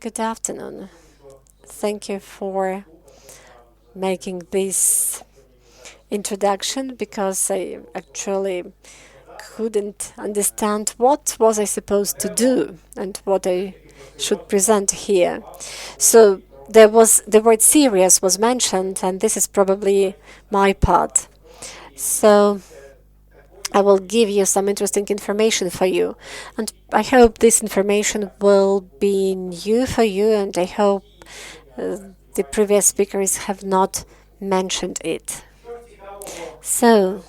Good afternoon. Thank you for making this introduction because I actually couldn't understand what was I supposed to do and what I should present here. So the word serious was mentioned, and this is probably my part. So I will give you some interesting information for you, and I hope this information will be new for you, and I hope uh, the previous speakers have not mentioned it. So,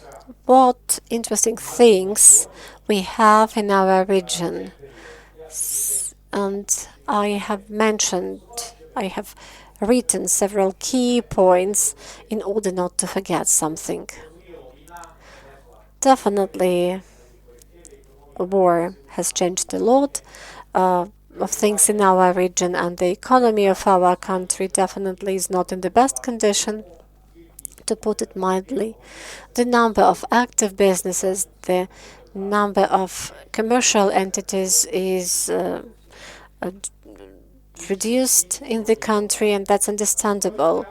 what interesting things we have in our region? And I have written several key points in order not to forget something. Definitely, war has changed a lot of things in our region, and the economy of our country definitely is not in the best condition, to put it mildly. The number of active businesses, the number of commercial entities is uh, reduced in the country, and that's understandable.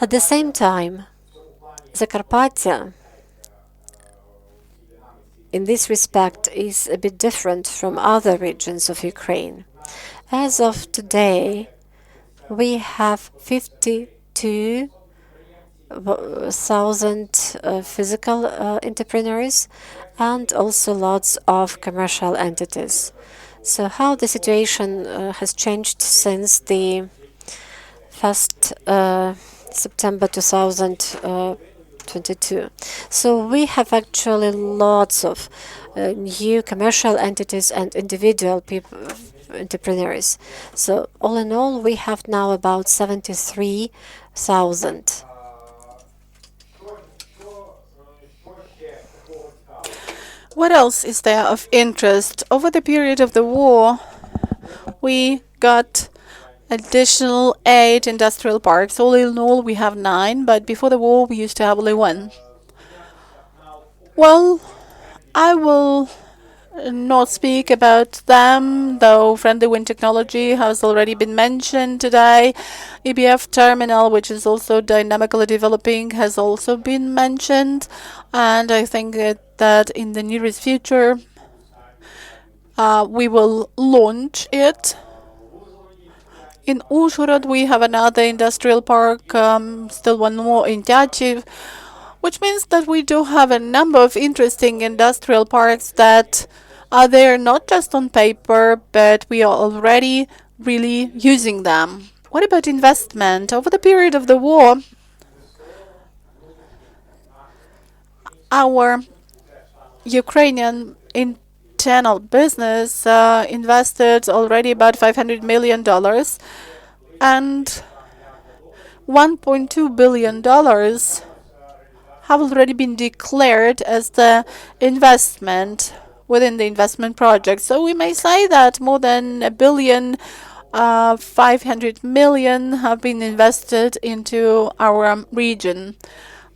At the same time, Zakarpattia, in this respect, is a bit different from other regions of Ukraine. As of today, we have 52,000 physical entrepreneurs and also lots of commercial entities. So how the situation has changed since the 1st September 2022. So we have actually lots of new commercial entities and individual people, entrepreneurs. So all in all, we have now about 73,000. What else is there of interest? Over the period of the war, we got additional 8 industrial parks. All in all, we have 9, but before the war, we used to have only 1. Well, I will not speak about them, though friendly wind technology has already been mentioned today. EBF terminal, which is also dynamically developing, has also been mentioned, and I think that in the nearest future we will launch it. In Uzhhorod, we have another industrial park, still one more in Tyachiv, which means that we do have a number of interesting industrial parks that are there not just on paper, but we are already really using them. What about investment? Over the period of the war, our Ukrainian internal business invested already about $500 million, and $1.2 billion have already been declared as the investment within the investment project. So we may say that more than $1,500,000,000 have been invested into our region.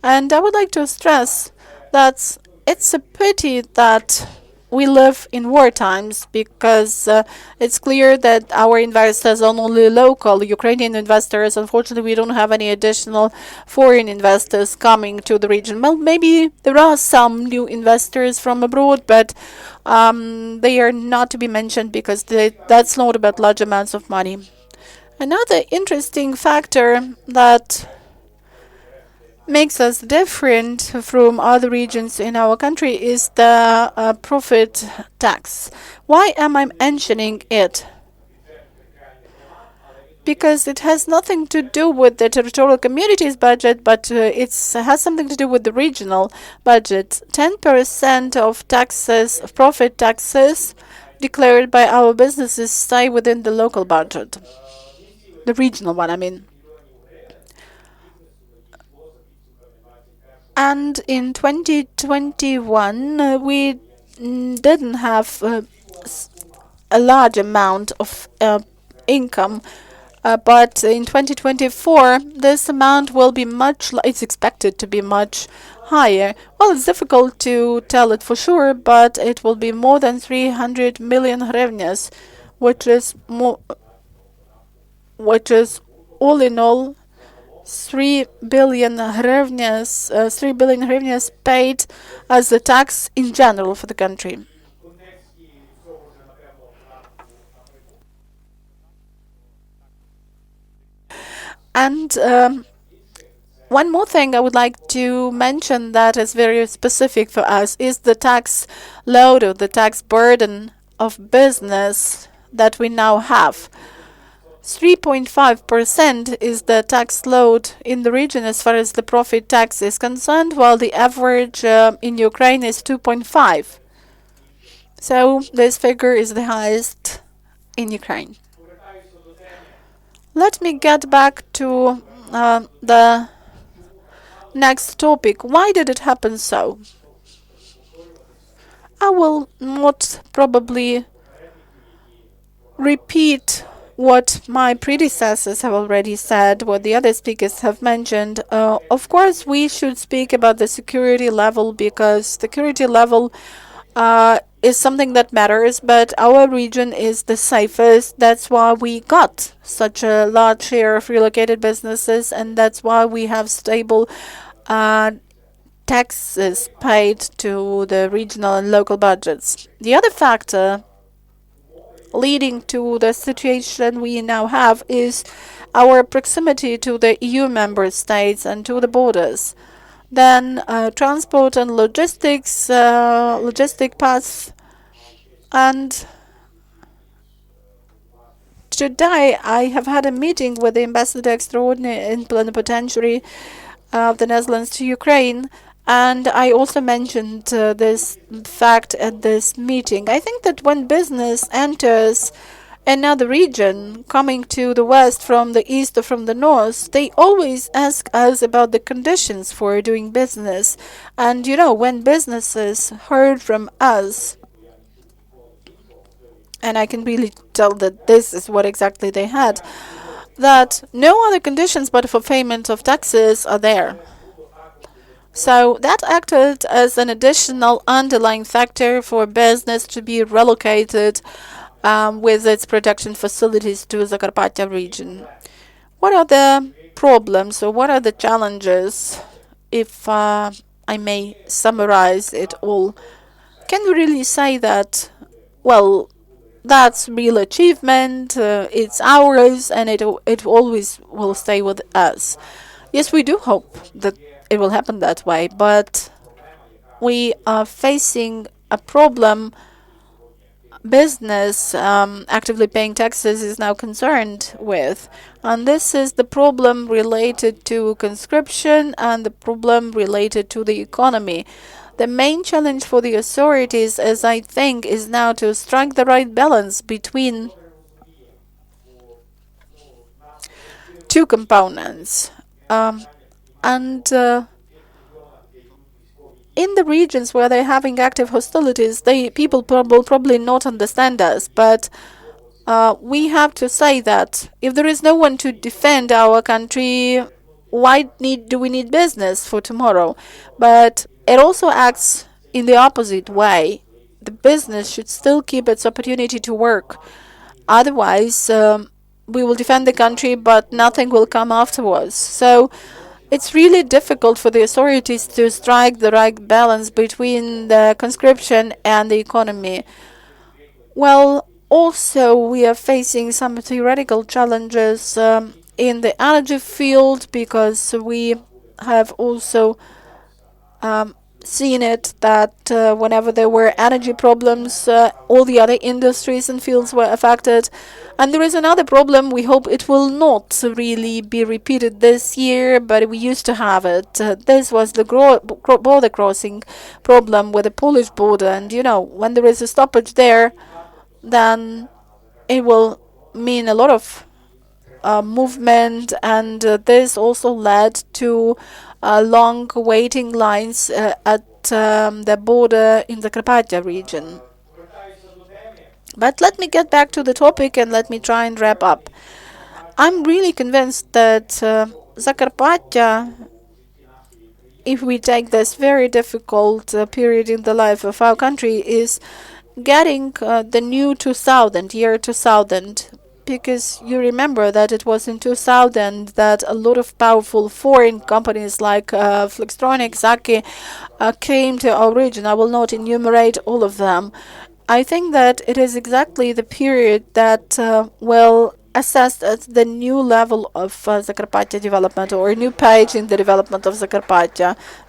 And I would like to stress that it's a pity that we live in war times, because it's clear that our investors are only local Ukrainian investors. Unfortunately, we don't have any additional foreign investors coming to the region. Well, maybe there are some new investors from abroad, but they are not to be mentioned because that's not about large amounts of money. Another interesting factor that makes us different from other regions in our country is the profit tax. Why am I mentioning it? Because it has nothing to do with the territorial communities budget, but it has something to do with the regional budget. 10% of taxes, of profit taxes declared by our businesses stay within the local budget. The regional one, I mean. And in 2021, we didn't have a large amount of income, but in 2024, this amount will be it's expected to be much higher. Well, it's difficult to tell it for sure, but it will be more than 300 million hryvnias, which is which is all in all 3 billion hryvnias paid as the tax in general for the country. And one more thing I would like to mention that is very specific for us is the tax load or the tax burden of business that we now have. 3.5% is the tax load in the region as far as the profit tax is concerned, while the average in Ukraine is 2.5. So this figure is the highest in Ukraine. Let me get back to the next topic. Why did it happen so? I will not probably repeat what my predecessors have already said, what the other speakers have mentioned. Of course, we should speak about the security level because security level is something that matters, but our region is the safest. That's why we got such a large share of relocated businesses, and that's why we have stable taxes paid to the regional and local budgets. The other factor leading to the situation we now have is our proximity to the EU member states and to the borders. Then transport and logistics, logistic paths. And today I have had a meeting with the Ambassador Extraordinary and Plenipotentiary of the Netherlands to Ukraine, and I also mentioned this fact at this meeting. I think that when business enters another region, coming to the west from the east or from the north, they always ask us about the conditions for doing business. And when businesses heard from us, and I can really tell that this is what exactly they had, that no other conditions but for payment of taxes are there. So that acted as an additional underlying factor for business to be relocated with its production facilities to Zakarpattia region. What are the problems or what are the challenges, if I may summarize it all? Can we really say that, well, that's real achievement, it's ours, and it always will stay with us? Yes, we do hope that it will happen that way, but we are facing a problem business actively paying taxes is now concerned with. And this is the problem related to conscription and the problem related to the economy. The main challenge for the authorities, as I think, is now to strike the right balance between two components. And in the regions where they're having active hostilities, people will probably not understand us. But we have to say that if there is no one to defend our country, why do we need business for tomorrow? But it also acts in the opposite way. The business should still keep its opportunity to work. Otherwise, we will defend the country, but nothing will come afterwards. So it's really difficult for the authorities to strike the right balance between the conscription and the economy. Well, also we are facing some theoretical challenges in the energy field, because we have also seen it that whenever there were energy problems, all the other industries and fields were affected. And there is another problem. We hope it will not really be repeated this year, but we used to have it. This was the border crossing problem with the Polish border. And, when there is a stoppage there, then it will mean a lot of movement, and this also led to long waiting lines at the border in the Zakarpattia region. But let me get back to the topic and let me try and wrap up. I'm really convinced that Zakarpattia, if we take this very difficult period in the life of our country, is getting the new 2000, year 2000, because you remember that it was in 2000 that a lot of powerful foreign companies like Flextronics, Zaki came to our region. I will not enumerate all of them. I think that it is exactly the period that will assess as the new level of Zakarpattia development or a new page in the development of Zakarpattia.